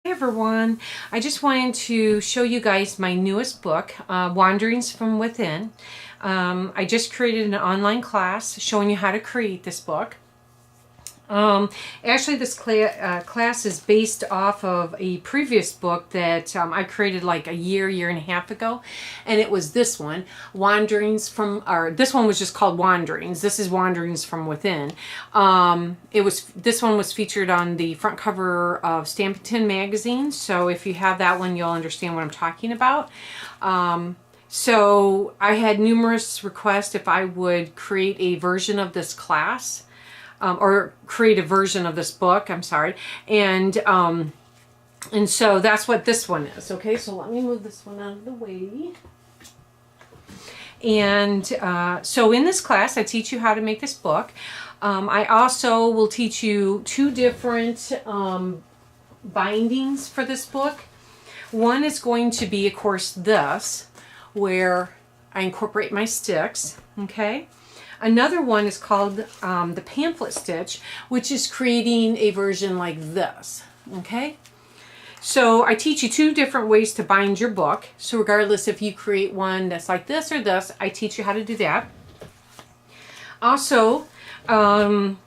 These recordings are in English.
Hey everyone, I just wanted to show you guys my newest book, Wanderings from Within. I just created an online class showing you how to create this book. Actually, this class is based off of a previous book that I created like a year and a half ago, and it was this one, this one was just called Wanderings. This is Wanderings from Within. This one was featured on the front cover of Stampington magazine, so if you have that one, you'll understand what I'm talking about. So I had numerous requests if I would create a version of this class. Or create a version of this book, I'm sorry. And so that's what this one is. Okay, so let me move this one out of the way. And so in this class, I teach you how to make this book. I also will teach you two different bindings for this book. One is going to be, of course, this, where I incorporate my sticks, okay? Another one is called the pamphlet stitch, which is creating a version like this, okay? So I teach you two different ways to bind your book. So regardless if you create one that's like this or this, I teach you how to do that. Also, in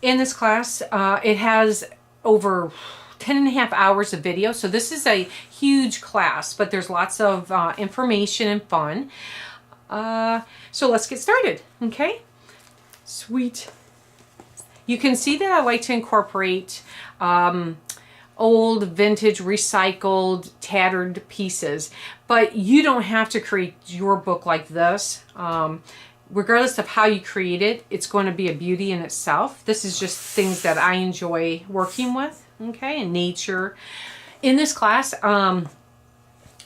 this class, it has over 10.5 hours of video. So this is a huge class, but there's lots of information and fun. So let's get started, okay? Sweet. You can see that I like to incorporate old, vintage, recycled, tattered pieces, but you don't have to create your book like this. Regardless of how you create it, it's going to be a beauty in itself. This is just things that I enjoy working with, okay, in nature. In this class, I'm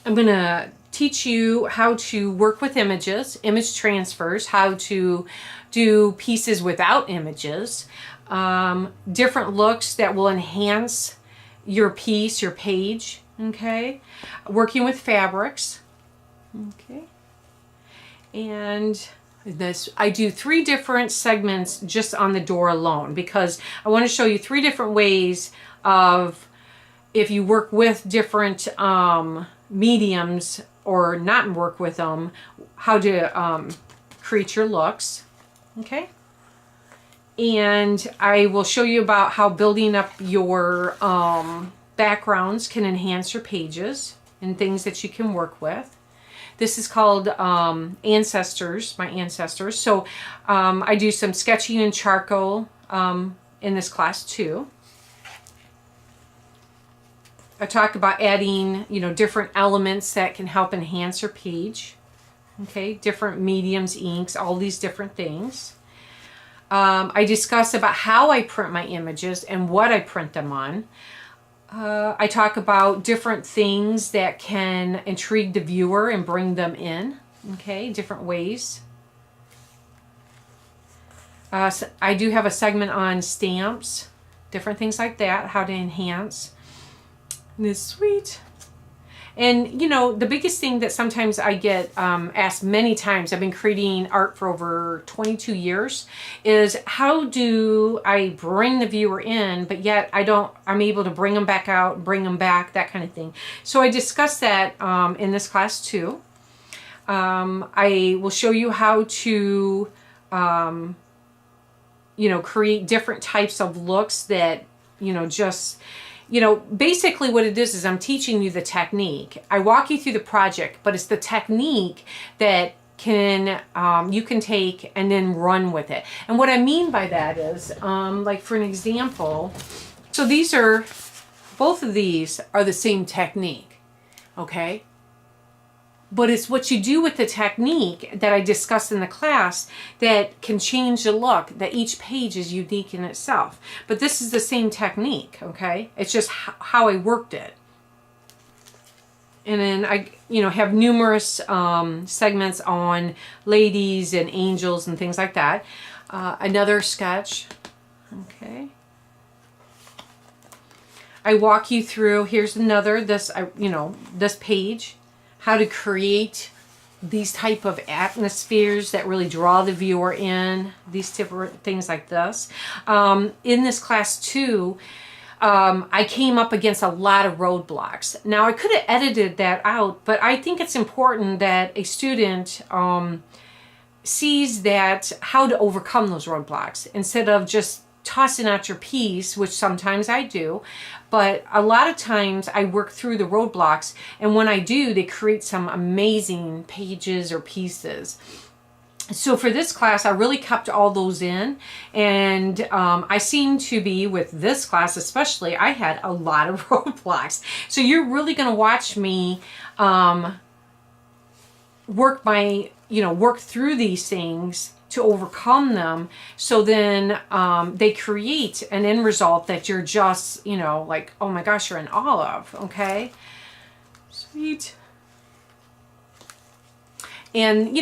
going to teach you how to work with images, image transfers, how to do pieces without images, different looks that will enhance your piece, your page, okay? Working with fabrics, okay? And this, I do 3 different segments just on the door alone because I want to show you 3 different ways of if you work with different mediums or not work with them, how to create your looks, okay? And I will show you about how building up your backgrounds can enhance your pages and things that you can work with. This is called Ancestors, my ancestors. So I do some sketching in charcoal in this class too. I talk about adding, different elements that can help enhance your page. Okay, different mediums, inks, all these different things. I discuss about how I print my images and what I print them on. I talk about different things that can intrigue the viewer and bring them in. Okay, different ways. So I do have a segment on stamps, different things like that, how to enhance. This sweet. And the biggest thing that sometimes I get asked many times, I've been creating art for over 22 years, is how do I bring the viewer in, but yet I'm able to bring them back out, bring them back, that kind of thing. So I discuss that in this class too. I will show you how to create different types of looks that basically what it is I'm teaching you the technique. I walk you through the project, but it's the technique that you can take and then run with it. And what I mean by that is, like for an example, so both of these are the same technique, okay? But it's what you do with the technique that I discussed in the class that can change the look, that each page is unique in itself. But this is the same technique, okay? It's just how I worked it. And then I, have numerous segments on ladies and angels and things like that. Another sketch, okay? I walk you through, here's another, this page. How to create these type of atmospheres that really draw the viewer in, these different things like this. In this class too, I came up against a lot of roadblocks. Now I could have edited that out, but I think it's important that a student sees that how to overcome those roadblocks instead of just tossing out your piece, which sometimes I do, but a lot of times I work through the roadblocks, and when I do, they create some amazing pages or pieces. So for this class, I really kept all those in, and I seem to be, with this class especially, I had a lot of roadblocks. So you're really going to watch me work through these things to overcome them, so then they create an end result that you're just, like, oh my gosh, you're in awe of, okay? Sweet. And,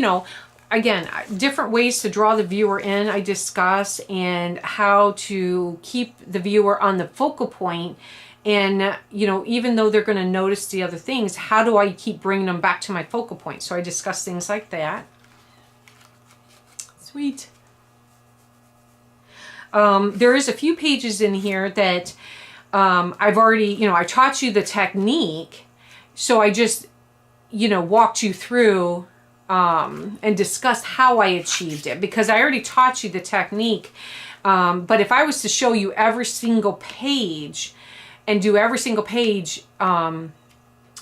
again, different ways to draw the viewer in I discuss, and how to keep the viewer on the focal point. And, even though they're going to notice the other things, how do I keep bringing them back to my focal point? So I discuss things like that. Sweet. There is a few pages in here that I've already, I taught you the technique. So I just, walked you through and discussed how I achieved it, because I already taught you the technique. But if I was to show you every single page and do every single page,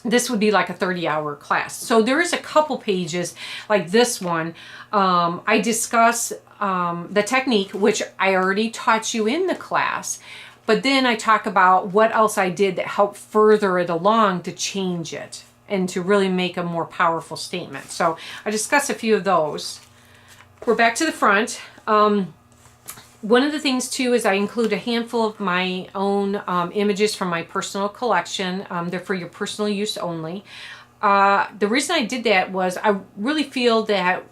this would be like a 30-hour class. So there is a couple pages like this one. I discuss the technique, which I already taught you in the class, but then I talk about what else I did that helped further it along to change it and to really make a more powerful statement. So I discuss a few of those. We're back to the front. One of the things too is I include a handful of my own images from my personal collection. They're for your personal use only. The reason I did that was I really feel that,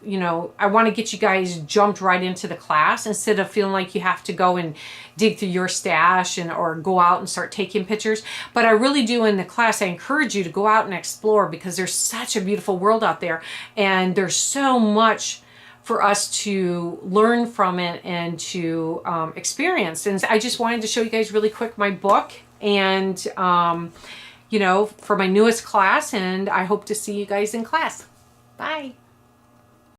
I want to get you guys jumped right into the class instead of feeling like you have to go and dig through your stash or go out and start taking pictures. But I really do in the class, I encourage you to go out and explore, because there's such a beautiful world out there, and there's so much for us to learn from it and to experience. And I just wanted to show you guys really quick my book, and for my newest class, and I hope to see you guys in class. Bye.